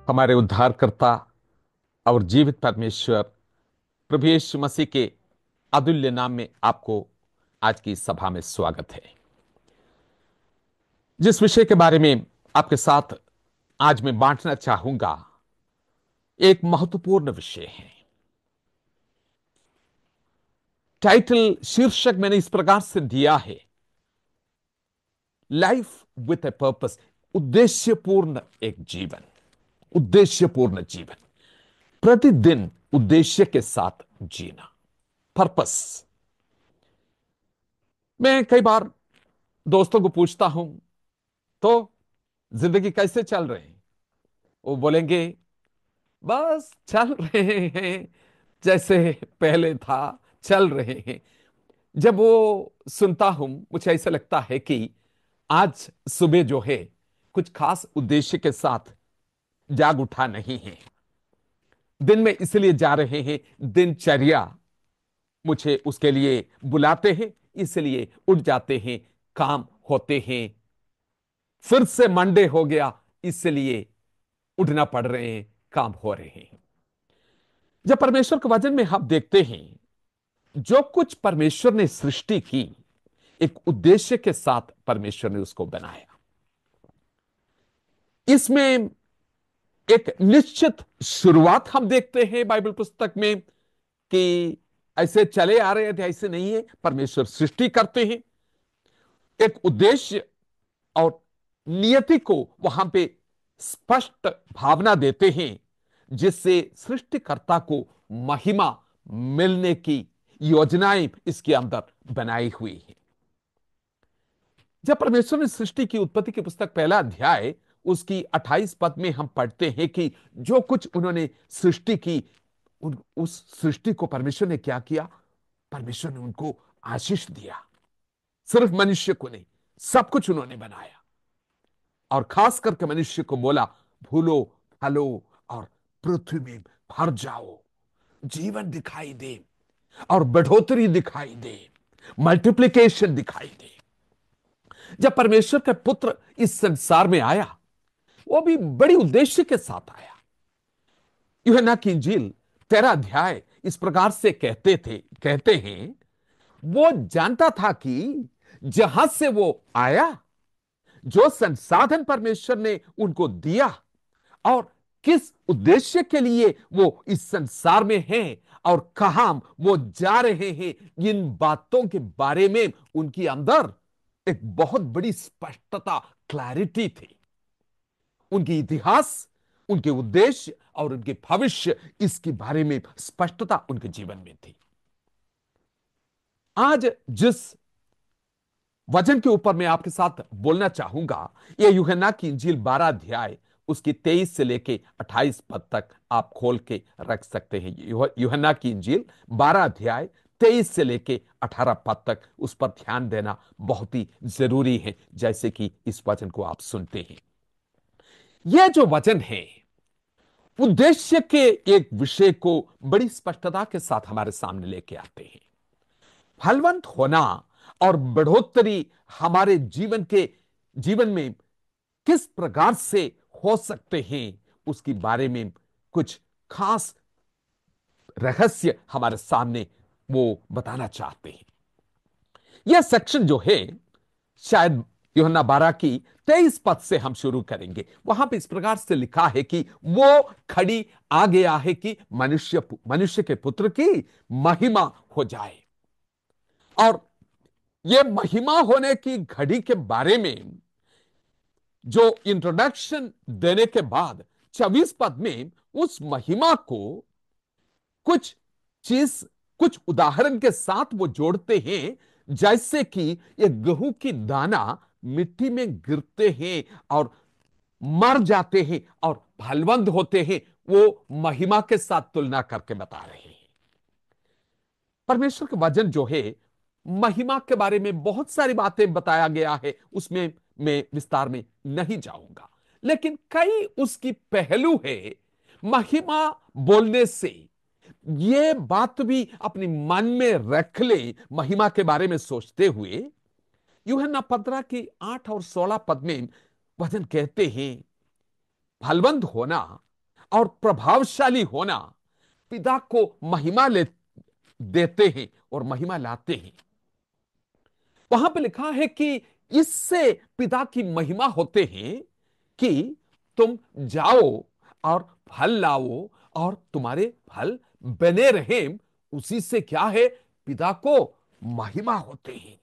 हमारे उद्धारकर्ता और जीवित परमेश्वर प्रभु यीशु मसीह के अतुल्य नाम में आपको आज की इस सभा में स्वागत है। जिस विषय के बारे में आपके साथ आज मैं बांटना चाहूंगा, एक महत्वपूर्ण विषय है। टाइटल शीर्षक मैंने इस प्रकार से दिया है, लाइफ विथ ए पर्पस। उद्देश्यपूर्ण एक जीवन, उद्देश्यपूर्ण जीवन, प्रतिदिन उद्देश्य के साथ जीना, पर्पस। मैं कई बार दोस्तों को पूछता हूं, तो जिंदगी कैसे चल रहे हैं? वो बोलेंगे, बस चल रहे हैं, जैसे पहले था चल रहे हैं। जब वो सुनता हूं, मुझे ऐसा लगता है कि आज सुबह जो है कुछ खास उद्देश्य के साथ जाग उठा नहीं है। दिन में इसलिए जा रहे हैं, दिनचर्या मुझे उसके लिए बुलाते हैं, इसलिए उठ जाते हैं, काम होते हैं। फिर से मंडे हो गया, इसलिए उठना पड़ रहे हैं, काम हो रहे हैं। जब परमेश्वर के वचन में हम देखते हैं, जो कुछ परमेश्वर ने सृष्टि की, एक उद्देश्य के साथ परमेश्वर ने उसको बनाया। इसमें एक निश्चित शुरुआत हम देखते हैं बाइबल पुस्तक में कि ऐसे चले आ रहे थे, ऐसे नहीं है। परमेश्वर सृष्टि करते हैं, एक उद्देश्य और नियति को वहां पे स्पष्ट भावना देते हैं, जिससे सृष्टिकर्ता को महिमा मिलने की योजनाएं इसके अंदर बनाई हुई है। जब परमेश्वर ने सृष्टि की, उत्पत्ति की पुस्तक पहला अध्याय उसकी 28 पद में हम पढ़ते हैं कि जो कुछ उन्होंने सृष्टि की, उस सृष्टि को परमेश्वर ने क्या किया? परमेश्वर ने उनको आशीष दिया। सिर्फ मनुष्य को नहीं, सब कुछ उन्होंने बनाया। और खास करके मनुष्य को बोला, फूलो फलो और पृथ्वी में भर जाओ, जीवन दिखाई दे और बढ़ोतरी दिखाई दे, मल्टीप्लिकेशन दिखाई दे। जब परमेश्वर का पुत्र इस संसार में आया, वो भी बड़ी उद्देश्य के साथ आया। यूहन्ना की इंजील 13 अध्याय इस प्रकार से कहते हैं, वो जानता था कि जहां से वो आया, जो संसाधन परमेश्वर ने उनको दिया और किस उद्देश्य के लिए वो इस संसार में हैं और कहां वो जा रहे हैं, इन बातों के बारे में उनके अंदर एक बहुत बड़ी स्पष्टता, क्लैरिटी थी। उनकी इतिहास, उनके उद्देश्य और उनके भविष्य, इसके बारे में स्पष्टता उनके जीवन में थी। आज जिस वचन के यूपर मैं आपके साथ बोलना चाहूंगा, यह यूहन्ना की इंजील 12 अध्याय उसकी 23 से लेके 28 पद तक आप खोल के रख सकते हैं। यूहन्ना की इंजील 12 अध्याय 23 से लेके 18 पद तक, उस पर ध्यान देना बहुत ही जरूरी है, जैसे कि इस वचन को आप सुनते हैं। यह जो वचन है, उद्देश्य के एक विषय को बड़ी स्पष्टता के साथ हमारे सामने लेके आते हैं। फलवंत होना और बढ़ोतरी हमारे जीवन में किस प्रकार से हो सकते हैं, उसके बारे में कुछ खास रहस्य हमारे सामने वो बताना चाहते हैं। यह सेक्शन जो है, शायद यूहन्ना 12 की 23 पद से हम शुरू करेंगे। वहां पे इस प्रकार से लिखा है कि वो खड़ी आ गया है कि मनुष्य के पुत्र की महिमा हो जाए। और यह महिमा होने की घड़ी के बारे में जो इंट्रोडक्शन देने के बाद 24 पद में उस महिमा को कुछ चीज, कुछ उदाहरण के साथ वो जोड़ते हैं। जैसे कि ये गेहूं की दाना मिट्टी में गिरते हैं और मर जाते हैं और फलवंत होते हैं, वो महिमा के साथ तुलना करके बता रहे हैं। परमेश्वर का वचन जो है, महिमा के बारे में बहुत सारी बातें बताया गया है, उसमें मैं विस्तार में नहीं जाऊंगा, लेकिन कई उसकी पहलू है। महिमा बोलने से ये बात भी अपने मन में रख ले, महिमा के बारे में सोचते हुए। यूहन्ना 15 की 8 और 16 पद में वचन कहते हैं, फलवंत होना और प्रभावशाली होना पिता को महिमा ले देते हैं और महिमा लाते हैं। वहां पे लिखा है कि इससे पिता की महिमा होते हैं कि तुम जाओ और फल लाओ और तुम्हारे फल बने रहे। उसी से क्या है, पिता को महिमा होते हैं।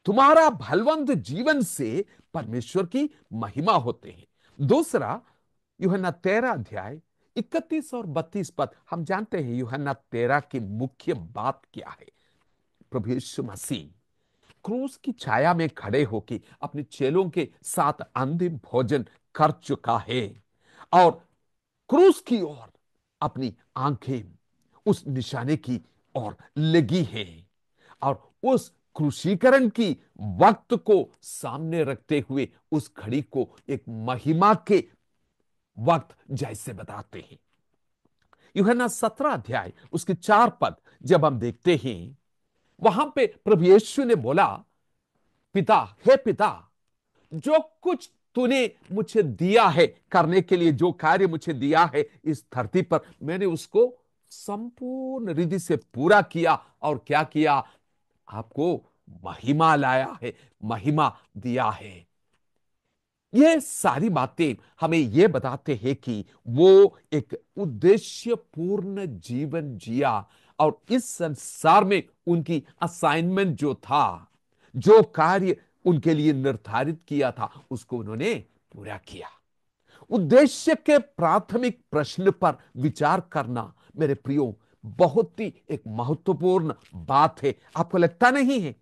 तुम्हारा भलवंत जीवन से परमेश्वर की महिमा होते हैं। दूसरा, यूहन्ना 13 अध्याय 31 और 32 पद, हम जानते हैं यूहन्ना 13 की मुख्य बात क्या है। प्रभु यीशु मसीह क्रूस की छाया में खड़े होकर अपने चेलों के साथ अंतिम भोजन कर चुका है और क्रूस की ओर अपनी आंखें उस निशाने की ओर लगी है और उस क्रूसीकरण की वक्त को सामने रखते हुए उस घड़ी को एक महिमा के वक्त जैसे बताते हैं। यूहन्ना 17 अध्याय उसके 4 पद जब हम देखते हैं, वहां पे प्रभु यीशु ने बोला, पिता, हे पिता, जो कुछ तूने मुझे दिया है करने के लिए, जो कार्य मुझे दिया है इस धरती पर, मैंने उसको संपूर्ण रिधि से पूरा किया। और क्या किया? आपको महिमा लाया है, महिमा दिया है। ये सारी बातें हमें यह बताते हैं कि वो एक उद्देश्यपूर्ण जीवन जिया और इस संसार में उनकी असाइनमेंट जो था, जो कार्य उनके लिए निर्धारित किया था, उसको उन्होंने पूरा किया। उद्देश्य के प्राथमिक प्रश्न पर विचार करना मेरे प्रियो बहुत ही एक महत्वपूर्ण बात है। आपको लगता नहीं है?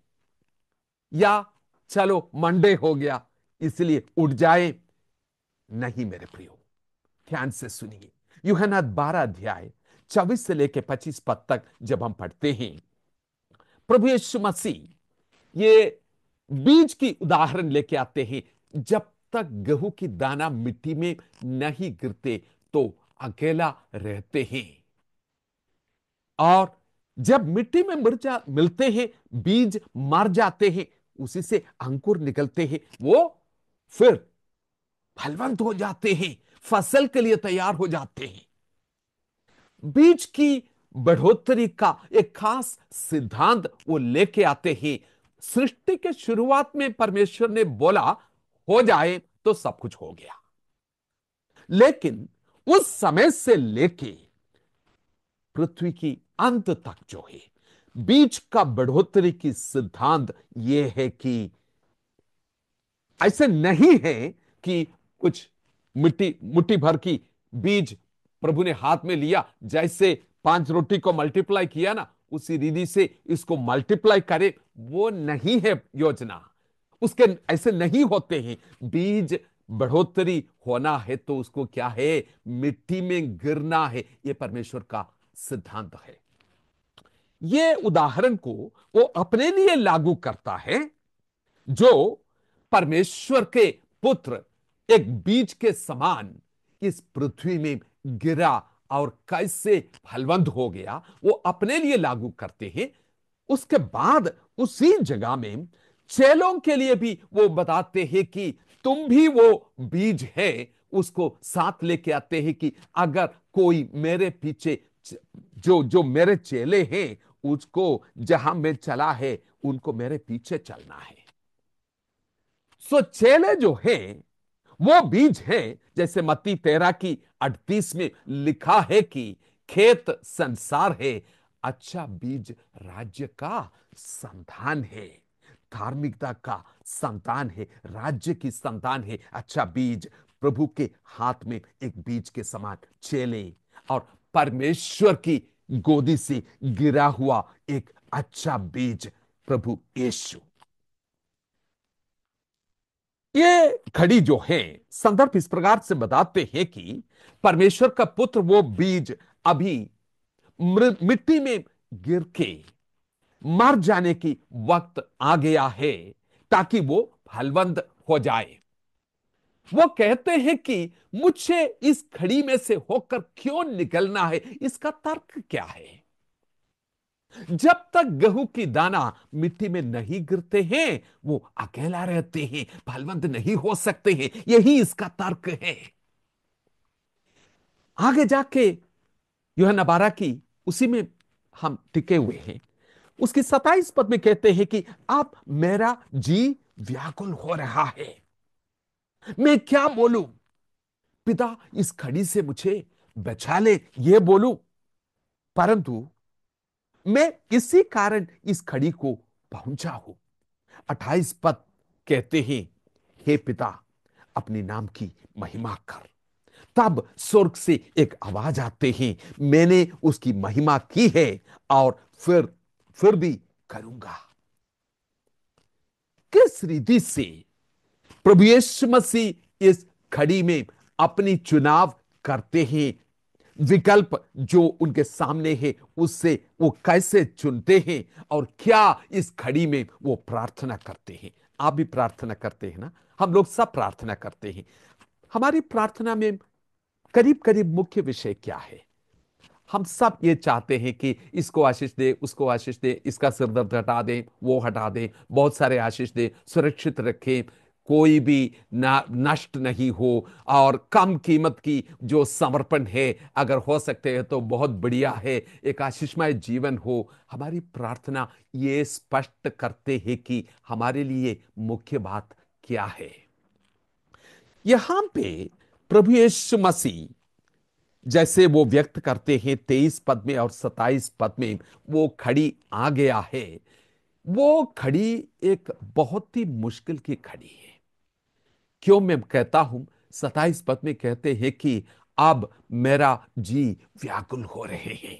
या चलो मंडे हो गया इसलिए उठ जाए? नहीं मेरे प्रियो, ध्यान से सुनिए। यूहन्ना 12 अध्याय 24 से लेकर 25 पद तक जब हम पढ़ते हैं, प्रभु यीशु मसीह ये बीज की उदाहरण लेके आते हैं। जब तक गेहूं की दाना मिट्टी में नहीं गिरते तो अकेला रहते हैं, और जब मिट्टी में मिर्चा मिलते हैं, बीज मर जाते हैं, उसी से अंकुर निकलते हैं, वो फिर फलवंत हो जाते हैं, फसल के लिए तैयार हो जाते हैं। बीज की बढ़ोतरी का एक खास सिद्धांत वो लेके आते हैं। सृष्टि के शुरुआत में परमेश्वर ने बोला हो जाए, तो सब कुछ हो गया। लेकिन उस समय से लेके पृथ्वी की अंत तक जो है, बीज का बढ़ोतरी की सिद्धांत यह है कि ऐसे नहीं है कि कुछ मिट्टी मुट्ठी भर की बीज प्रभु ने हाथ में लिया, जैसे 5 रोटी को मल्टीप्लाई किया ना, उसी रीति से इसको मल्टीप्लाई करे, वो नहीं है योजना। उसके ऐसे नहीं होते हैं। बीज बढ़ोतरी होना है तो उसको क्या है, मिट्टी में गिरना है। यह परमेश्वर का सिद्धांत है। यह उदाहरण को वो अपने लिए लागू करता है, जो परमेश्वर के पुत्र एक बीज के समान इस पृथ्वी में गिरा और कैसे फलवंत हो गया, वो अपने लिए लागू करते हैं। उसके बाद उसी जगह में चेलों के लिए भी वो बताते हैं कि तुम भी वो बीज है। उसको साथ लेके आते हैं कि अगर कोई मेरे पीछे, जो जो मेरे चेले हैं, उसको जहां मैं चला है उनको मेरे पीछे चलना है। सो चेले जो हैं वो बीज हैं। जैसे मत्ती 13 की 38 में लिखा है कि खेत संसार है, अच्छा बीज राज्य का संतान है। धार्मिकता का संतान है, राज्य की संतान है। अच्छा बीज प्रभु के हाथ में एक बीज के समान चेले, और परमेश्वर की गोदी से गिरा हुआ एक अच्छा बीज प्रभु यीशु। ये घड़ी जो है, संदर्भ इस प्रकार से बताते हैं कि परमेश्वर का पुत्र वो बीज अभी मिट्टी में गिर के मर जाने की वक्त आ गया है, ताकि वो फलवंत हो जाए। वो कहते हैं कि मुझे इस घड़ी में से होकर क्यों निकलना है, इसका तर्क क्या है? जब तक गेहूं की दाना मिट्टी में नहीं गिरते हैं, वो अकेला रहते हैं, फलवंत नहीं हो सकते हैं। यही इसका तर्क है। आगे जाके यूहन्ना 12 की उसी में हम टिके हुए हैं। उसकी 27 पद में कहते हैं कि अब मेरा जी व्याकुल हो रहा है, मैं क्या बोलूं? पिता इस खड़ी से मुझे बचा ले, यह बोलूं, परंतु मैं इसी कारण इस खड़ी को पहुंचा हूं। 28 पद कहते हैं, हे पिता, अपने नाम की महिमा कर। तब स्वर्ग से एक आवाज आते हैं, मैंने उसकी महिमा की है और फिर भी करूंगा। किस रीति से प्रभु यीशु मसीह इस खड़ी में अपनी चुनाव करते हैं, विकल्प जो उनके सामने है उससे वो कैसे चुनते हैं, और क्या इस खड़ी में वो प्रार्थना करते हैं। आप भी प्रार्थना करते हैं ना, हम लोग सब प्रार्थना करते हैं। हमारी प्रार्थना में करीब करीब मुख्य विषय क्या है? हम सब ये चाहते हैं कि इसको आशीष दे, उसको आशीष दे, इसका सिरदर्द हटा दे, वो हटा दे, बहुत सारे आशीष दे, सुरक्षित रखे, कोई भी ना नष्ट नहीं हो, और कम कीमत की जो समर्पण है अगर हो सकते हैं तो बहुत बढ़िया है, एक आशीषमय जीवन हो। हमारी प्रार्थना ये स्पष्ट करते हैं कि हमारे लिए मुख्य बात क्या है। यहां पे प्रभु यीशु मसीह जैसे वो व्यक्त करते हैं 23 पद में और 27 पद में, वो खड़ी आ गया है। वो खड़ी एक बहुत ही मुश्किल की खड़ी है। क्यों मैं कहता हूं? 27 पद में कहते हैं कि अब मेरा जी व्याकुल हो रहे हैं,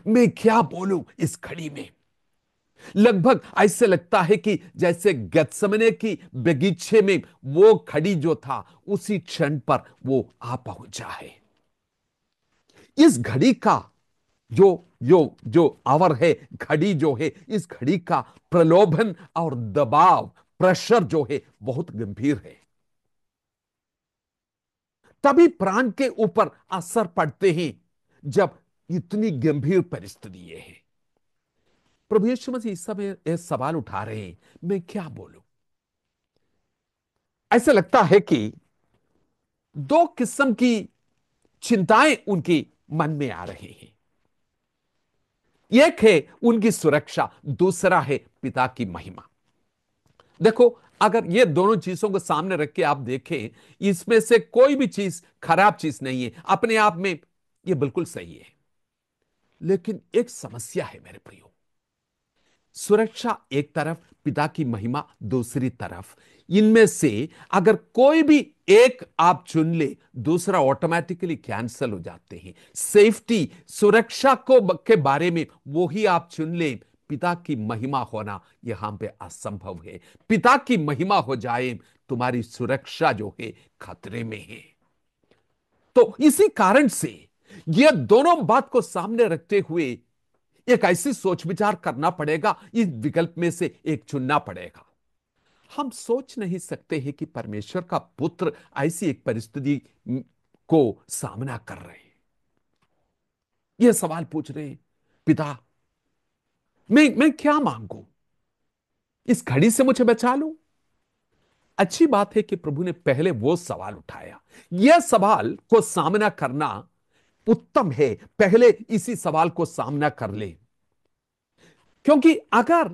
मैं क्या बोलूं इस खड़ी में। लगभग ऐसे लगता है कि जैसे गत्समने की बगीचे में वो खड़ी जो था उसी क्षण पर वो आ पहुंचा है। इस घड़ी का जो जो जो आवर है, घड़ी जो है, इस घड़ी का प्रलोभन और दबाव, प्रेशर जो है बहुत गंभीर है। तभी प्राण के ऊपर असर पड़ते हैं जब इतनी गंभीर परिस्थिति ये है। प्रभु यीशु मसीह इस समय यह सवाल उठा रहे हैं, मैं क्या बोलूं? ऐसा लगता है कि दो किस्म की चिंताएं उनके मन में आ रही हैं। एक है उनकी सुरक्षा, दूसरा है पिता की महिमा। देखो, अगर ये दोनों चीजों को सामने रख के आप देखें, इसमें से कोई भी चीज खराब चीज नहीं है, अपने आप में ये बिल्कुल सही है। लेकिन एक समस्या है मेरे प्रियो, सुरक्षा एक तरफ, पिता की महिमा दूसरी तरफ। इनमें से अगर कोई भी एक आप चुन ले, दूसरा ऑटोमेटिकली कैंसल हो जाते हैं। सेफ्टी, सुरक्षा को के बारे में वो ही आप चुन ले, पिता की महिमा होना यहां पे असंभव है। पिता की महिमा हो जाए, तुम्हारी सुरक्षा जो है खतरे में है। तो इसी कारण से यह दोनों बात को सामने रखते हुए एक ऐसी सोच विचार करना पड़ेगा, इस विकल्प में से एक चुनना पड़ेगा। हम सोच नहीं सकते हैं कि परमेश्वर का पुत्र ऐसी एक परिस्थिति को सामना कर रहे हैं। यह सवाल पूछ रहे हैं, पिता, मैं क्या मांगू? इस घड़ी से मुझे बचा लो। अच्छी बात है कि प्रभु ने पहले वो सवाल उठाया। यह सवाल को सामना करना उत्तम है, पहले इसी सवाल को सामना कर ले। क्योंकि अगर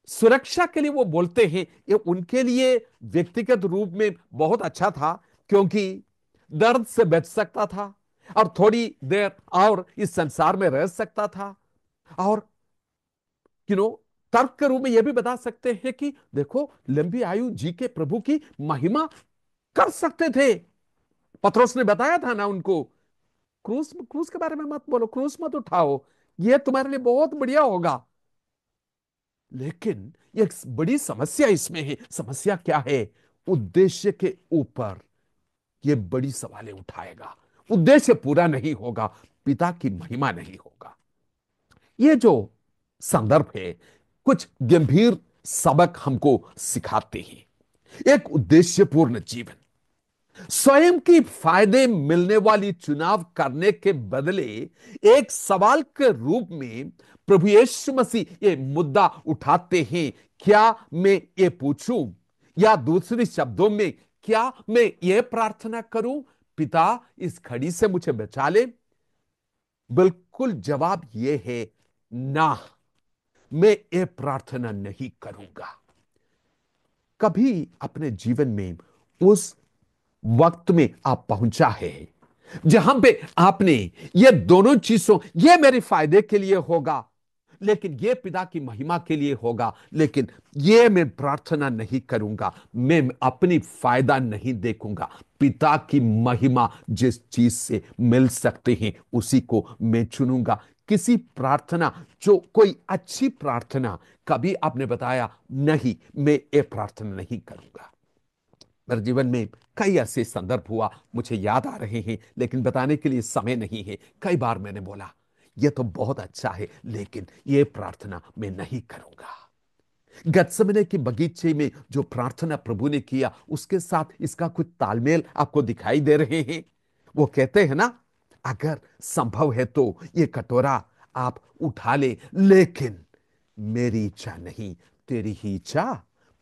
सुरक्षा के लिए वो बोलते हैं, ये उनके लिए व्यक्तिगत रूप में बहुत अच्छा था, क्योंकि दर्द से बच सकता था और थोड़ी देर और इस संसार में रह सकता था। और यू नो तर्क के रूप में यह भी बता सकते हैं कि देखो, लंबी आयु जी के प्रभु की महिमा कर सकते थे। पतरस ने बताया था ना उनको, क्रूस क्रूस के बारे में मत बोलो, क्रूस मत उठाओ, यह तुम्हारे लिए बहुत बढ़िया होगा। लेकिन एक बड़ी समस्या इसमें है। समस्या क्या है? उद्देश्य के ऊपर यह बड़ी सवालें उठाएगा। उद्देश्य पूरा नहीं होगा, पिता की महिमा नहीं होगा। यह जो संदर्भ है कुछ गंभीर सबक हमको सिखाते हैं। एक उद्देश्यपूर्ण जीवन, स्वयं की फायदे मिलने वाली चुनाव करने के बदले एक सवाल के रूप में प्रभु यीशु मसीह ये मुद्दा उठाते हैं, क्या मैं ये पूछूं, या दूसरे शब्दों में क्या मैं ये प्रार्थना करूं, पिता इस घड़ी से मुझे बचा ले? बिल्कुल जवाब यह है, ना, मैं ये प्रार्थना नहीं करूंगा। कभी अपने जीवन में उस वक्त में आप पहुंचा है जहां पे आपने ये दोनों चीजों, ये मेरे फायदे के लिए होगा, लेकिन ये पिता की महिमा के लिए होगा, लेकिन ये मैं प्रार्थना नहीं करूंगा, मैं अपनी फायदा नहीं देखूंगा, पिता की महिमा जिस चीज से मिल सकते हैं उसी को मैं चुनूंगा। किसी प्रार्थना, जो कोई अच्छी प्रार्थना, कभी आपने बताया नहीं, मैं ये प्रार्थना नहीं करूंगा। मेरे जीवन में कई ऐसे संदर्भ हुआ, मुझे याद आ रहे हैं, लेकिन बताने के लिए समय नहीं है। कई बार मैंने बोला यह तो बहुत अच्छा है, लेकिन यह प्रार्थना मैं नहीं करूंगा। गत्समने के बगीचे में जो प्रार्थना प्रभु ने किया, उसके साथ इसका कुछ तालमेल आपको दिखाई दे रहे हैं। वो कहते हैं ना, अगर संभव है तो ये कटोरा आप उठा ले, लेकिन मेरी इच्छा नहीं, तेरी ही इच्छा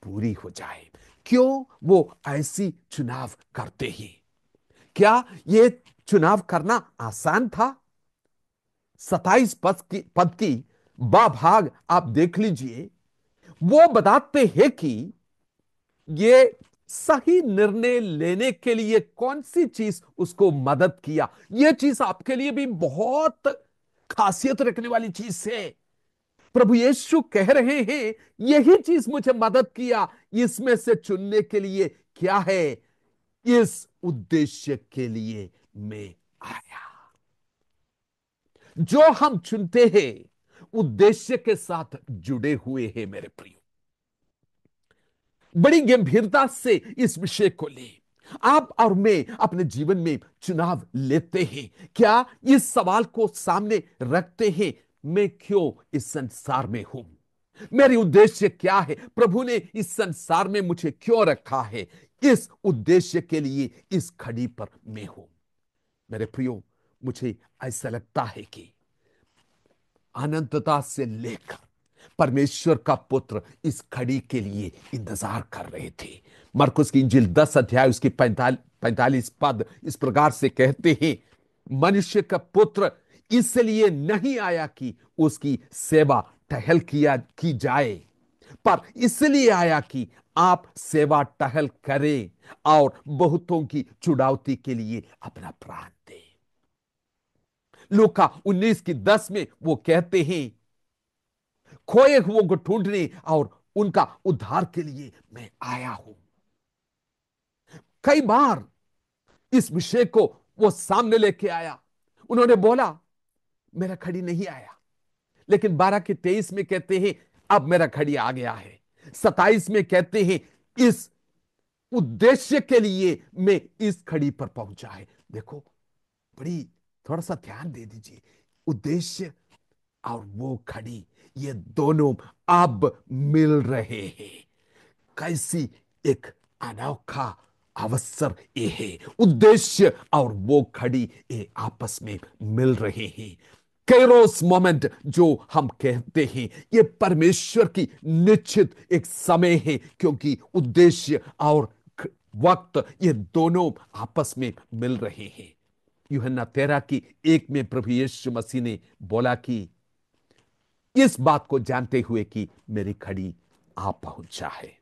पूरी हो जाए। क्यों वो ऐसी चुनाव करते हैं? क्या ये चुनाव करना आसान था? 27 पद की बा भाग आप देख लीजिए। वो बताते हैं कि ये सही निर्णय लेने के लिए कौन सी चीज उसको मदद किया। यह चीज आपके लिए भी बहुत खासियत रखने वाली चीज है। प्रभु यीशु कह रहे हैं, यही चीज मुझे मदद किया इसमें से चुनने के लिए। क्या है? इस उद्देश्य के लिए मैं आया। जो हम चुनते हैं उद्देश्य के साथ जुड़े हुए हैं मेरे प्रियो। बड़ी गंभीरता से इस विषय को ले। आप और मैं अपने जीवन में चुनाव लेते हैं। क्या इस सवाल को सामने रखते हैं, मैं क्यों इस संसार में हूं? मेरी उद्देश्य क्या है? प्रभु ने इस संसार में मुझे क्यों रखा है? इस उद्देश्य के लिए इस घड़ी पर मैं हूं। मेरे प्रियो, मुझे ऐसा लगता है कि अनंतता से लेकर परमेश्वर का पुत्र इस घड़ी के लिए इंतजार कर रहे थे। मरकुस की इंजील 10 अध्याय उसकी 45 पद इस प्रकार से कहते हैं, मनुष्य का पुत्र इसलिए नहीं आया कि उसकी सेवा टहल की जाए, पर इसलिए आया कि आप सेवा टहल करें और बहुतों की छुड़ावती के लिए अपना प्राण दें। लूका 19 की 10 में वो कहते हैं, खोए हुओं को ढूंढने और उनका उद्धार के लिए मैं आया हूं। कई बार इस विषय को वो सामने लेके आया। उन्होंने बोला मेरा घड़ी नहीं आया, लेकिन 12 के 23 में कहते हैं अब मेरा घड़ी आ गया है। 27 में कहते हैं इस उद्देश्य के लिए मैं इस घड़ी पर पहुंचा है। देखो, बड़ी, थोड़ा सा ध्यान दे दीजिए। उद्देश्य और वो घड़ी, ये दोनों अब मिल रहे हैं। कैसी एक अनोखा अवसर ये है। उद्देश्य और वो घड़ी ये आपस में मिल रहे हैं। कैरोस मोमेंट जो हम कहते हैं, ये परमेश्वर की निश्चित एक समय है, क्योंकि उद्देश्य और वक्त ये दोनों आपस में मिल रहे हैं। यूहन्ना 13 की 1 में प्रभु यीशु मसीह ने बोला कि इस बात को जानते हुए कि मेरी घड़ी आ पहुंचा है।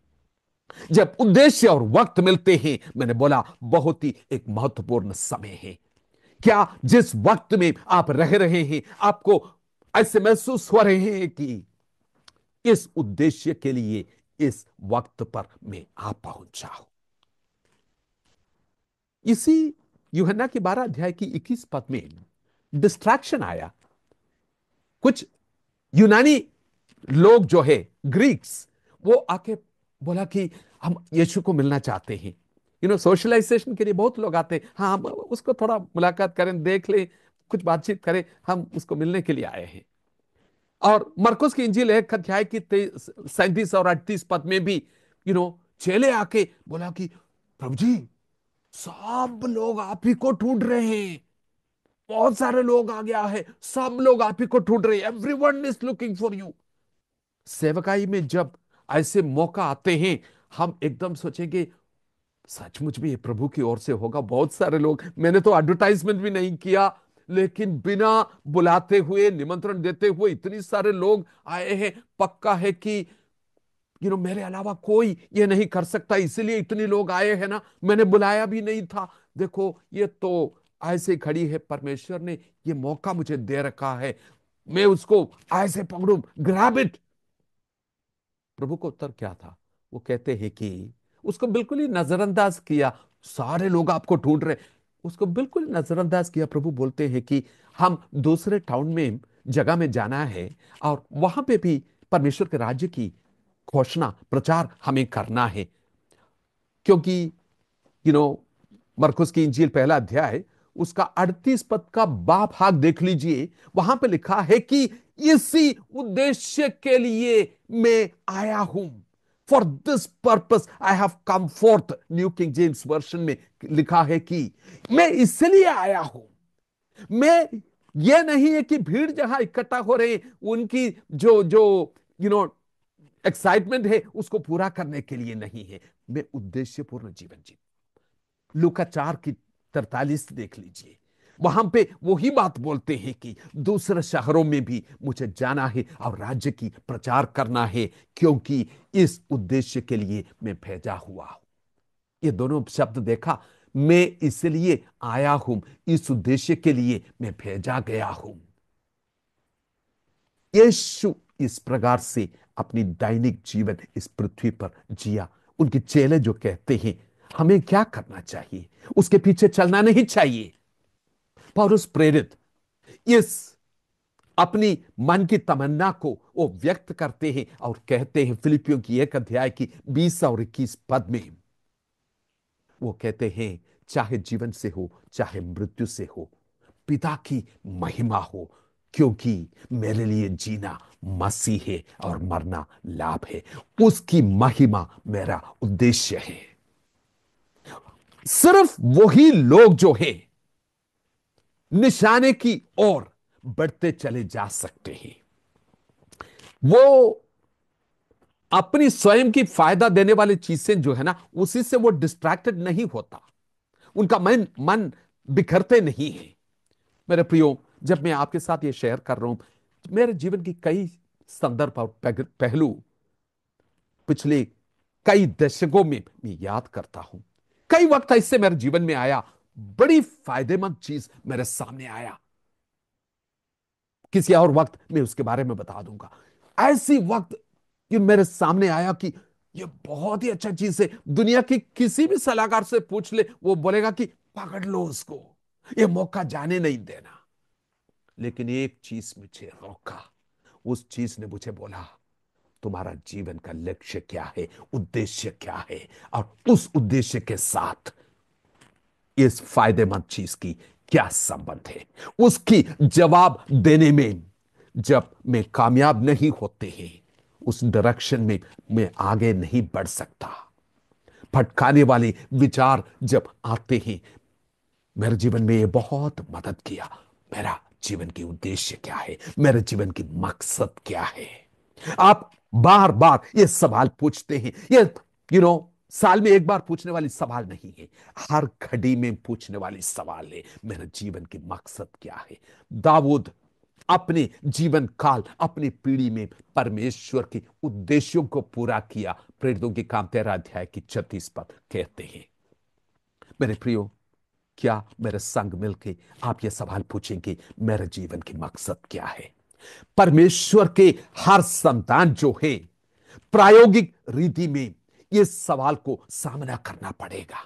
जब उद्देश्य और वक्त मिलते हैं, मैंने बोला बहुत ही एक महत्वपूर्ण समय है। क्या जिस वक्त में आप रह रहे हैं, आपको ऐसे महसूस हो रहे हैं कि इस उद्देश्य के लिए इस वक्त पर मैं आ पहुंचा हूं? इसी यूहन्ना की 12 अध्याय की 21 पद में डिस्ट्रैक्शन आया। कुछ यूनानी लोग जो है, ग्रीक्स, वो आके बोला कि हम यीशु को मिलना चाहते हैं। सोशलाइजेशन के लिए बहुत लोग आते हैं। हाँ, हम उसको थोड़ा मुलाकात करें, देख लें, कुछ बातचीत करें, हम उसको मिलने के लिए आए हैं। और मरकुस की इंजील 1 अध्याय की 37 और 38 पद में भी चेले आके बोला कि प्रभु जी, सब लोग आप ही को ढूंढ रहे हैं। बहुत सारे लोग आ गया है, सब लोग आप ही को ढूंढ रहे हैं। Everyone is looking for you. सेवकाई में जब ऐसे मौका आते हैं, हम एकदम सोचेंगे सचमुच में ये प्रभु की ओर से होगा। बहुत सारे लोग, मैंने तो एडवर्टाइजमेंट भी नहीं किया, लेकिन बिना बुलाते हुए, निमंत्रण देते हुए इतनी सारे लोग आए हैं। पक्का है कि मेरे अलावा कोई ये नहीं कर सकता, इसीलिए इतने लोग आए हैं ना, मैंने बुलाया भी नहीं था। देखो, ये तो ऐसे खड़ी है, परमेश्वर ने ये मौका मुझे दे रखा है, मैं उसको ऐसे पकड़ूं, ग्रैब इट। प्रभु का उत्तर क्या था? वो कहते हैं कि उसको बिल्कुल ही नजरअंदाज किया। सारे लोग आपको ढूंढ रहे, उसको बिल्कुल नजरअंदाज किया। प्रभु बोलते हैं कि हम दूसरे टाउन में, जगह में जाना है, और वहां पे भी परमेश्वर के राज्य की घोषणा, प्रचार हमें करना है। क्योंकि यू नो मरकुस की इंजील पहला अध्याय, उसका 38 पद का बा भाग देख लीजिए। वहां पे लिखा है कि इसी उद्देश्य के लिए मैं आया हूं। For this purpose I have come fourth, new king James version में लिखा है कि मैं इसलिए आया हूं। मैं, यह नहीं है कि भीड़ जहां इकट्ठा हो रहे हैं, उनकी जो जो यू नो एक्साइटमेंट है, उसको पूरा करने के लिए नहीं है। मैं उद्देश्यपूर्ण जीवन जी, लूका 4 की 43 देख लीजिए। वहां पे वही बात बोलते हैं कि दूसरे शहरों में भी मुझे जाना है और राज्य की प्रचार करना है, क्योंकि इस उद्देश्य के लिए मैं भेजा हुआ हूं। ये दोनों शब्द देखा, मैं इसलिए आया हूं, इस उद्देश्य के लिए मैं भेजा गया हूं। यीशु इस प्रकार से अपनी दैनिक जीवन इस पृथ्वी पर जिया। उनके चेले जो कहते हैं हमें क्या करना चाहिए, उसके पीछे चलना नहीं चाहिए। पौलुस प्रेरित इस अपनी मन की तमन्ना को वो व्यक्त करते हैं और कहते हैं फिलिपियों की 1 अध्याय की 20 और 21 पद में, वो कहते हैं चाहे जीवन से हो चाहे मृत्यु से हो, पिता की महिमा हो, क्योंकि मेरे लिए जीना मसीह है और मरना लाभ है। उसकी महिमा मेरा उद्देश्य है। सिर्फ वही लोग जो है निशाने की ओर बढ़ते चले जा सकते हैं। वो अपनी स्वयं की फायदा देने वाली चीजें जो है ना, उसी से वो डिस्ट्रैक्टेड नहीं होता, उनका मन मन बिखरते नहीं है। मेरे प्रियो, जब मैं आपके साथ ये शेयर कर रहा हूं, मेरे जीवन की कई संदर्भ और पहलू पिछले कई दशकों में मैं याद करता हूं। कई वक्त इससे मेरे जीवन में आया, बड़ी फायदेमंद चीज मेरे सामने आया। किसी और वक्त मैं उसके बारे में बता दूंगा। ऐसी वक्त ये मेरे सामने आया कि ये बहुत ही अच्छा चीज है, दुनिया की किसी भी सलाहकार से पूछ ले, वो बोलेगा कि पकड़ लो उसको, ये मौका जाने नहीं देना। लेकिन एक चीज मुझे रोका। उस चीज ने मुझे बोला, तुम्हारा जीवन का लक्ष्य क्या है, उद्देश्य क्या है, और उस उद्देश्य के साथ इस फायदेमंद चीज की क्या संबंध है। उसकी जवाब देने में जब मैं कामयाब नहीं होते हैं, उस डायरेक्शन में मैं आगे नहीं बढ़ सकता। भटकाने वाले विचार जब आते हैं, मेरे जीवन में ये बहुत मदद किया। मेरा जीवन की उद्देश्य क्या है, मेरे जीवन की मकसद क्या है। आप बार बार ये सवाल पूछते हैं। ये साल में एक बार पूछने वाली सवाल नहीं है, हर घड़ी में पूछने वाली सवाल है, मेरे जीवन की मकसद क्या है। दाऊद अपने जीवन काल, अपनी पीढ़ी में परमेश्वर के उद्देश्यों को पूरा किया। प्रेरितों के काम 13 अध्याय की 36 पद कहते हैं। मेरे प्रियो, क्या मेरे संग मिलके आप ये सवाल पूछेंगे, मेरे जीवन की मकसद क्या है? परमेश्वर के हर संतान जो है, प्रायोगिक रीति में इस सवाल को सामना करना पड़ेगा।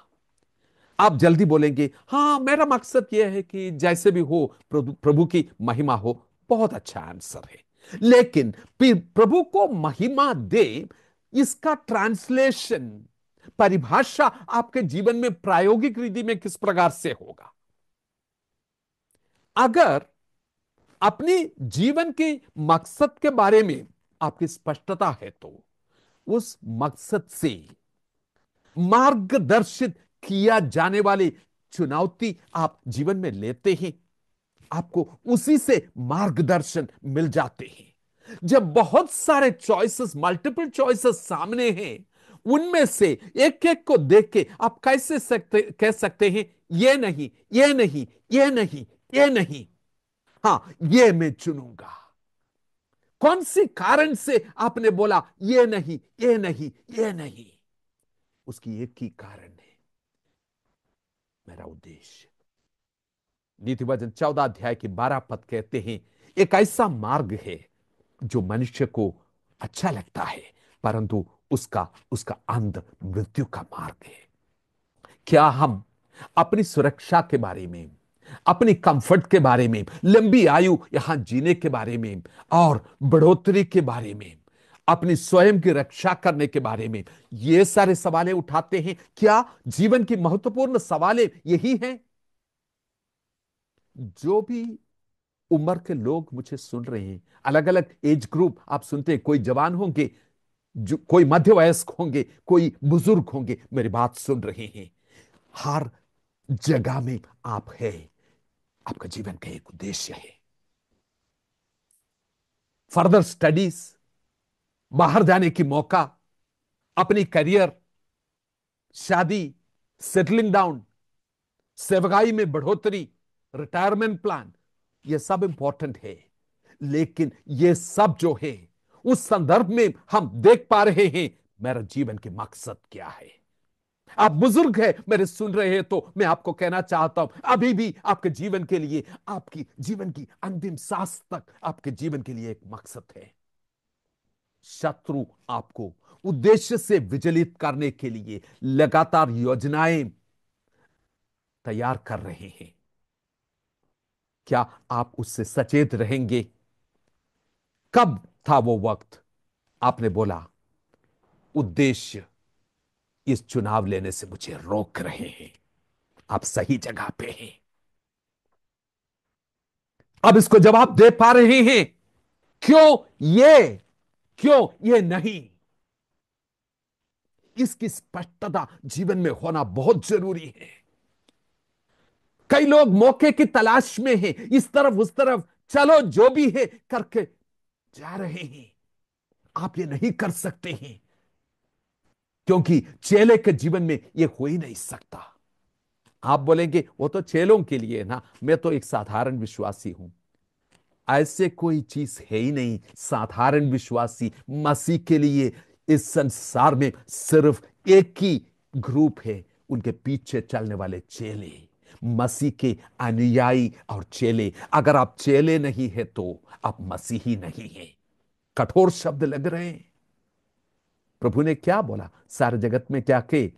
आप जल्दी बोलेंगे, हाँ मेरा मकसद यह है कि जैसे भी हो प्रभु प्रभु की महिमा हो। बहुत अच्छा आंसर है, लेकिन फिर प्रभु को महिमा दे, इसका ट्रांसलेशन, परिभाषा आपके जीवन में प्रायोगिक रीति में किस प्रकार से होगा? अगर अपनी जीवन के मकसद के बारे में आपकी स्पष्टता है, तो उस मकसद से मार्गदर्शित किया जाने वाली चुनौती आप जीवन में लेते हैं, आपको उसी से मार्गदर्शन मिल जाते हैं। जब बहुत सारे चॉइसेस, मल्टीपल चॉइसेस सामने हैं, उनमें से एक एक को देख के आप कैसे कह सकते हैं ये नहीं, ये नहीं, ये नहीं, ये नहीं, हां ये मैं चुनूंगा? कौन सी कारण से आपने बोला ये नहीं, ये नहीं, ये नहीं? उसकी एक ही कारण है, मेरा उद्देश्य। नीति वचन 14 अध्याय के 12 पद कहते हैं, एक ऐसा मार्ग है जो मनुष्य को अच्छा लगता है, परंतु उसका उसका अंत मृत्यु का मार्ग है। क्या हम अपनी सुरक्षा के बारे में, अपनी कंफर्ट के बारे में, लंबी आयु यहां जीने के बारे में और बढ़ोतरी के बारे में, अपनी स्वयं की रक्षा करने के बारे में ये सारे सवालें उठाते हैं? क्या जीवन की महत्वपूर्ण सवालें यही हैं? जो भी उम्र के लोग मुझे सुन रहे हैं, अलग अलग एज ग्रुप आप सुनते हैं, कोई जवान होंगे, जो कोई मध्य वयस्क होंगे, कोई बुजुर्ग होंगे, मेरी बात सुन रहे हैं। हर जगह में आप है, आपका जीवन का एक उद्देश्य है। फर्दर स्टडीज, बाहर जाने की मौका, अपनी करियर, शादी, सेटलिंग डाउन, सेवकाई में बढ़ोतरी, रिटायरमेंट प्लान, ये सब इंपॉर्टेंट है। लेकिन ये सब जो है, उस संदर्भ में हम देख पा रहे हैं मेरा जीवन के मकसद क्या है। आप बुजुर्ग हैं, मेरे सुन रहे हैं, तो मैं आपको कहना चाहता हूं, अभी भी आपके जीवन के लिए, आपकी जीवन की अंतिम सांस तक आपके जीवन के लिए एक मकसद है। शत्रु आपको उद्देश्य से विचलित करने के लिए लगातार योजनाएं तैयार कर रहे हैं। क्या आप उससे सचेत रहेंगे? कब था वो वक्त आपने बोला उद्देश्य इस चुनाव लेने से मुझे रोक रहे हैं? आप सही जगह पे हैं। अब इसको जवाब दे पा रहे हैं। क्यों ये, क्यों ये नहीं? इसकी स्पष्टता जीवन में होना बहुत जरूरी है। कई लोग मौके की तलाश में हैं, इस तरफ उस तरफ, चलो जो भी है करके जा रहे हैं। आप ये नहीं कर सकते हैं, क्योंकि चेले के जीवन में ये हो ही नहीं सकता। आप बोलेंगे वो तो चेलों के लिए ना, मैं तो एक साधारण विश्वासी हूं। ऐसे कोई चीज है ही नहीं साधारण विश्वासी मसीह के लिए। इस संसार में सिर्फ एक ही ग्रुप है, उनके पीछे चलने वाले चेले, मसीह के अनुयायी और चेले। अगर आप चेले नहीं है तो आप मसीही नहीं है। कठोर शब्द लग रहे हैं। प्रभु ने क्या बोला सारे जगत में? क्या के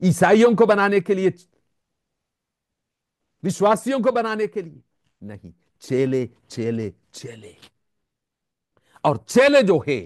ईसाइयों को बनाने के लिए, विश्वासियों को बनाने के लिए नहीं, चेले, चेले, चेले। और चेले जो है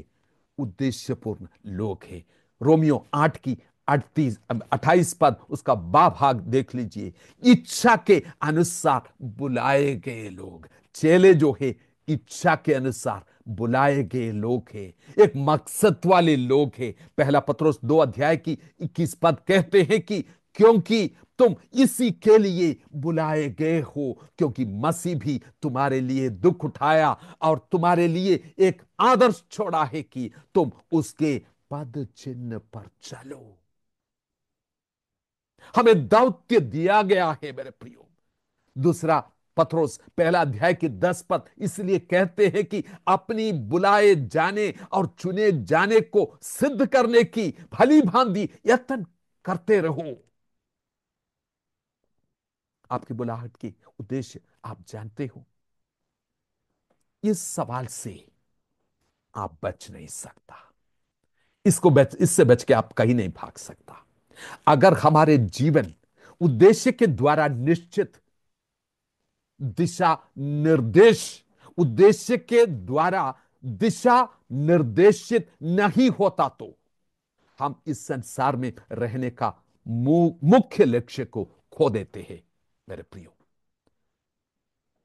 उद्देश्यपूर्ण लोग हैं। रोमियो 8 की 38 28 पद, उसका बा भाग देख लीजिए। इच्छा के अनुसार बुलाए गए लोग, चेले जो है इच्छा के अनुसार बुलाए गए लोग हैं, एक मकसद वाले लोग हैं। पहला पत्रोस 2 अध्याय की 21 पद कहते हैं कि क्योंकि तुम इसी के लिए बुलाए गए हो, क्योंकि मसीह भी तुम्हारे लिए दुख उठाया और तुम्हारे लिए एक आदर्श छोड़ा है कि तुम उसके पद चिन्ह पर चलो। हमें दौत्य दिया गया है मेरे प्रियो। दूसरा पत्रोस पहला अध्याय की 10 पद इसलिए कहते हैं कि अपनी बुलाए जाने और चुने जाने को सिद्ध करने की भली भांति यत्न करते रहो। आपकी बुलाहट की उद्देश्य आप जानते हो? इस सवाल से आप बच नहीं सकता। इससे बच के आप कहीं नहीं भाग सकता। अगर हमारे जीवन उद्देश्य के द्वारा निश्चित दिशा निर्देश, उद्देश्य के द्वारा दिशा निर्देशित नहीं होता, तो हम इस संसार में रहने का मुख्य लक्ष्य को खो देते हैं मेरे प्रियो।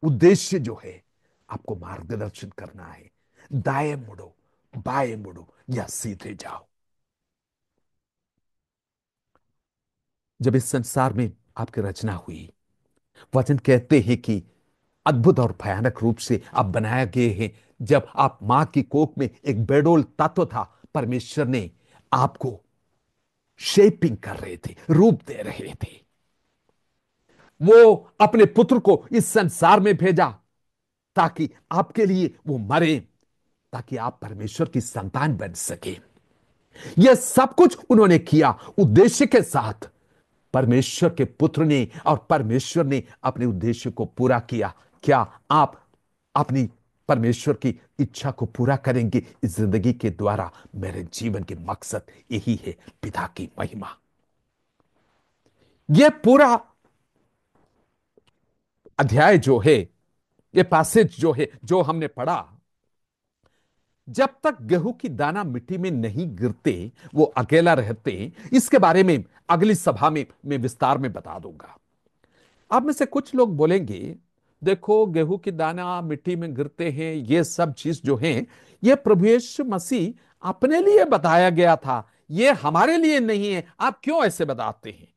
उद्देश्य जो है आपको मार्गदर्शन करना है, दाएं मुड़ो, बाएं मुड़ो या सीधे जाओ। जब इस संसार में आपकी रचना हुई, वचन कहते हैं कि अद्भुत और भयानक रूप से आप बनाए गए हैं। जब आप मां की कोख में एक बेडोल तत्व था, परमेश्वर ने आपको शेपिंग कर रहे थे, रूप दे रहे थे। वो अपने पुत्र को इस संसार में भेजा ताकि आपके लिए वो मरे, ताकि आप परमेश्वर की संतान बन सके। यह सब कुछ उन्होंने किया उद्देश्य के साथ। परमेश्वर के पुत्र ने और परमेश्वर ने अपने उद्देश्य को पूरा किया। क्या आप अपनी परमेश्वर की इच्छा को पूरा करेंगे इस जिंदगी के द्वारा? मेरे जीवन के मकसद यही है, पिता की महिमा। यह पूरा अध्याय जो है, यह पैसेज जो है, जो हमने पढ़ा, जब तक गेहूं की दाना मिट्टी में नहीं गिरते वो अकेला रहते, इसके बारे में अगली सभा में मैं विस्तार में बता दूंगा। आप में से कुछ लोग बोलेंगे, देखो गेहूं की दाना मिट्टी में गिरते हैं, ये सब चीज जो है ये प्रभु यीशु मसीह अपने लिए बताया गया था, ये हमारे लिए नहीं है, आप क्यों ऐसे बताते हैं?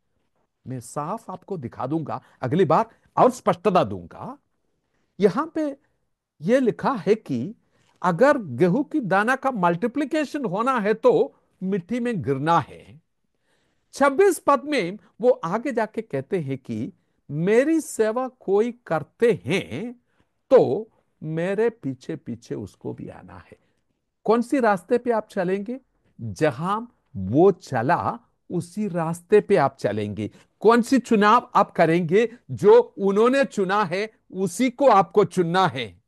मैं साफ आपको दिखा दूंगा अगली बार और स्पष्टता दूंगा। यहां पे यह लिखा है कि अगर गेहूं की दाना का मल्टीप्लिकेशन होना है तो मिट्टी में गिरना है। 26 पद में वो आगे जाके कहते हैं कि मेरी सेवा कोई करते हैं तो मेरे पीछे पीछे उसको भी आना है। कौन सी रास्ते पे आप चलेंगे? जहां वो चला उसी रास्ते पे आप चलेंगे। कौन सी चुनाव आप करेंगे? जो उन्होंने चुना है उसी को आपको चुनना है।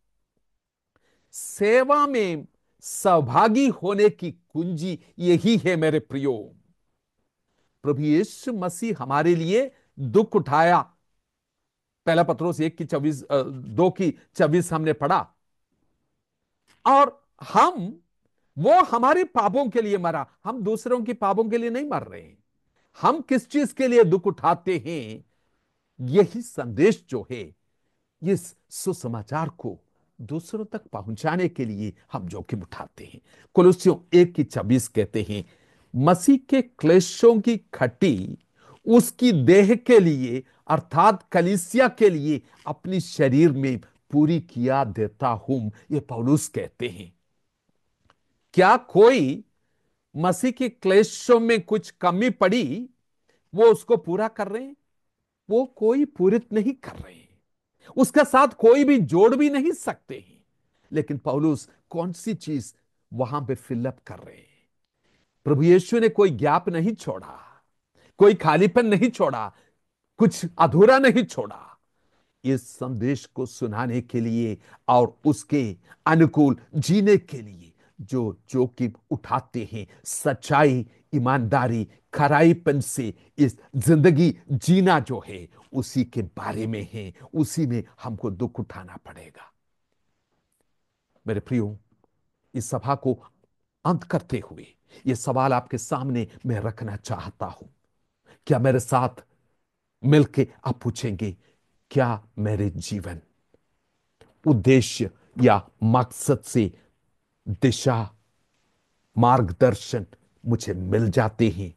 सेवा में सहभागी होने की कुंजी यही है मेरे प्रियो। प्रभु यीशु मसीह हमारे लिए दुख उठाया। पहला पत्रोस 1 की 24, 2 की 24 हमने पढ़ा। और हम, वो हमारे पापों के लिए मरा, हम दूसरों की पापों के लिए नहीं मर रहे हैं। हम किस चीज के लिए दुख उठाते हैं? यही संदेश जो है, इस सुसमाचार को दूसरों तक पहुंचाने के लिए हम जोखिम उठाते हैं। कुलुस्सियों 1 की 26 कहते हैं, मसीह के क्लेशों की खट्टी उसकी देह के लिए अर्थात कलीसिया के लिए अपनी शरीर में पूरी किया देता हूं, ये पौलुस कहते हैं। क्या कोई मसीह के क्लेशों में कुछ कमी पड़ी वो उसको पूरा कर रहे हैं? वो कोई पूरित नहीं कर रहे हैं, उसके साथ कोई भी जोड़ भी नहीं सकते हैं। लेकिन पौलुस कौन सी चीज वहां पे फिलअप कर रहे हैं? प्रभु यीशु ने कोई गैप नहीं छोड़ा, कोई खालीपन नहीं छोड़ा, कुछ अधूरा नहीं छोड़ा। इस संदेश को सुनाने के लिए और उसके अनुकूल जीने के लिए जो जोखिम उठाते हैं, सच्चाई, ईमानदारी, खराईपन से इस जिंदगी जीना जो है उसी के बारे में है, उसी में हमको दुख उठाना पड़ेगा। मेरे प्रियो, इस सभा को अंत करते हुए यह सवाल आपके सामने मैं रखना चाहता हूं। क्या मेरे साथ मिलके आप पूछेंगे, क्या मेरे जीवन उद्देश्य या मकसद से दिशा, मार्गदर्शन मुझे मिल जाते हैं?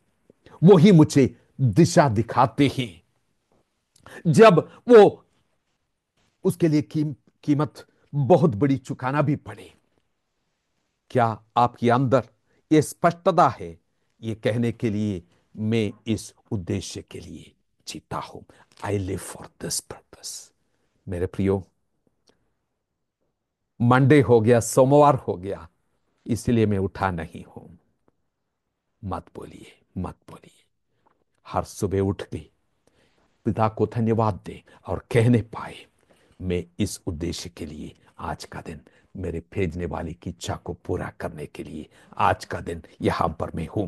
वही मुझे दिशा दिखाते हैं जब वो उसके लिए कीमत बहुत बड़ी चुकाना भी पड़े। क्या आपके अंदर ये स्पष्टता है ये कहने के लिए, मैं इस उद्देश्य के लिए जीता हूं, I live for this purpose? मेरे प्रियो, मंडे हो गया, सोमवार हो गया, इसलिए मैं उठा नहीं हूं। मत बोलिए, मत बोलिए। हर सुबह उठ के पिता को धन्यवाद दे और कहने पाए, मैं इस उद्देश्य के लिए आज का दिन मेरे भेजने वाले की इच्छा को पूरा करने के लिए आज का दिन यहां पर मैं हूं,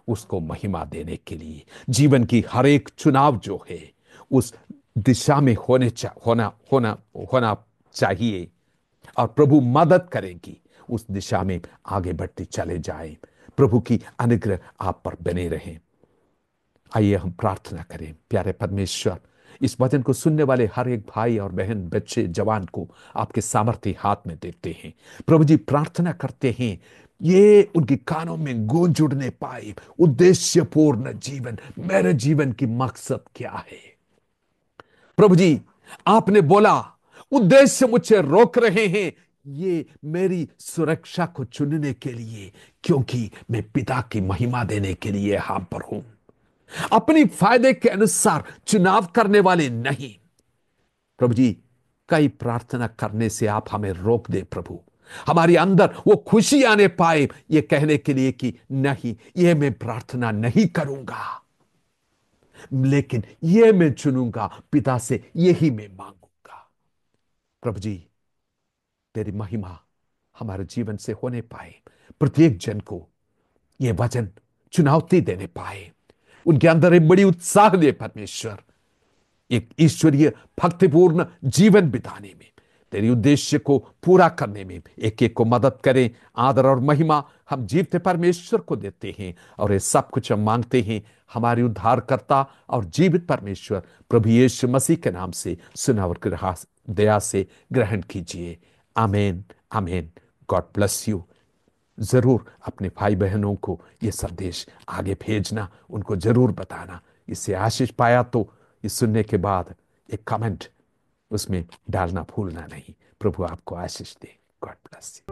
उसको महिमा देने के लिए जीवन की हर एक चुनाव जो है उस दिशा में होना होना होना चाहिए। और प्रभु मदद करेगी उस दिशा में आगे बढ़ते चले जाएं। प्रभु की अनुग्रह आप पर बने रहें। आइए हम प्रार्थना करें। प्यारे परमेश्वर, इस वचन को सुनने वाले हर एक भाई और बहन, बच्चे, जवान को आपके सामर्थ्य हाथ में देते हैं। प्रभु जी, प्रार्थना करते हैं ये उनके कानों में गूंज उड़ने पाए, उद्देश्यपूर्ण जीवन, मेरे जीवन की मकसद क्या है? प्रभु जी, आपने बोला उद्देश्य मुझे रोक रहे हैं ये मेरी सुरक्षा को चुनने के लिए, क्योंकि मैं पिता की महिमा देने के लिए यहां पर हूं। अपनी फायदे के अनुसार चुनाव करने वाले नहीं। प्रभु जी, कई प्रार्थना करने से आप हमें रोक दे प्रभु। हमारे अंदर वो खुशी आने पाए ये कहने के लिए कि नहीं, ये मैं प्रार्थना नहीं करूंगा, लेकिन ये मैं चुनूंगा, पिता से यही मैं मांगूंगा। प्रभु जी, तेरी महिमा हमारे जीवन से होने पाए, प्रत्येक जन को ये वचन चुनौती देने पाए, उनके अंदर एक बड़ी उत्साह दे परमेश्वर, एक ईश्वरीय भक्तिपूर्ण जीवन बिताने में, तेरी उद्देश्य को पूरा करने में एक एक को मदद करें। आदर और महिमा हम जीवते परमेश्वर को देते हैं और ये सब कुछ हम मांगते हैं हमारे उद्धारकर्ता और जीवित परमेश्वर प्रभु यीशु मसीह के नाम से सुना और दया से ग्रहण कीजिए। आमीन, आमीन। God bless you. जरूर अपने भाई बहनों को यह संदेश आगे भेजना, उनको जरूर बताना। इससे आशीष पाया तो इस सुनने के बाद एक कमेंट उसमें डालना भूलना नहीं। प्रभु आपको आशीष दे। God bless you.